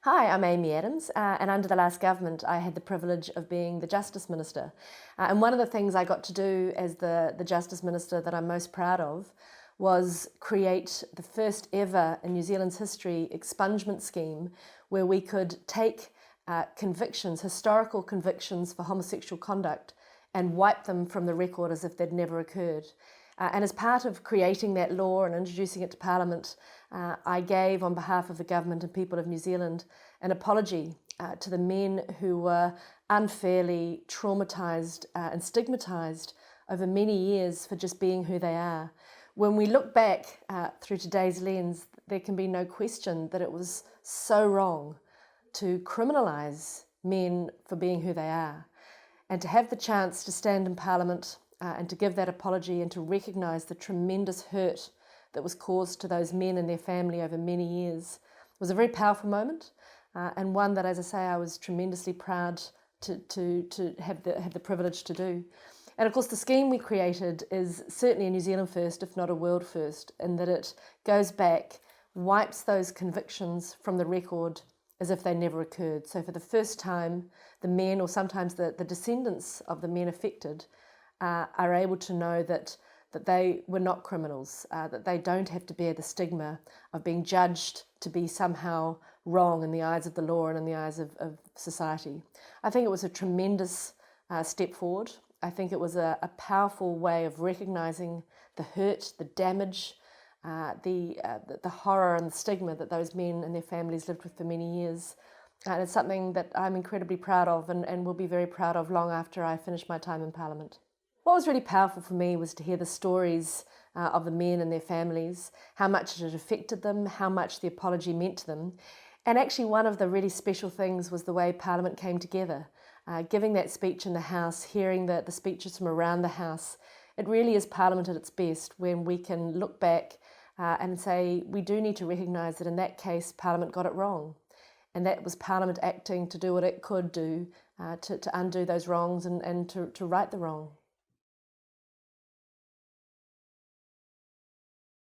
Hi, I'm Amy Adams, and under the last government I had the privilege of being the Justice Minister. And one of the things I got to do as the Justice Minister that I'm most proud of was create the first ever in New Zealand's history expungement scheme where we could take convictions, historical convictions for homosexual conduct, and wipe them from the record as if they'd never occurred. And as part of creating that law and introducing it to Parliament, I gave, on behalf of the government and people of New Zealand, an apology to the men who were unfairly traumatised and stigmatised over many years for just being who they are. When we look back through today's lens, there can be no question that it was so wrong to criminalise men for being who they are. And to have the chance to stand in Parliament and to give that apology and to recognise the tremendous hurt that was caused to those men and their family over many years was a very powerful moment, and one that, as I say, I was tremendously proud to have the privilege to do. And of course the scheme we created is certainly a New Zealand first, if not a world first, in that it goes back, wipes those convictions from the record as if they never occurred. So for the first time, the men, or sometimes the descendants of the men affected, are able to know that they were not criminals, that they don't have to bear the stigma of being judged to be somehow wrong in the eyes of the law and in the eyes of society. I think it was a tremendous step forward. I think it was a powerful way of recognising the hurt, the damage, the horror and the stigma that those men and their families lived with for many years. And it's something that I'm incredibly proud of and will be very proud of long after I finish my time in Parliament. What was really powerful for me was to hear the stories of the men and their families, how much it had affected them, how much the apology meant to them. And actually one of the really special things was the way Parliament came together. Giving that speech in the House, hearing the speeches from around the House, it really is Parliament at its best when we can look back and say we do need to recognise that in that case Parliament got it wrong. And that was Parliament acting to do what it could do to undo those wrongs and to right the wrong.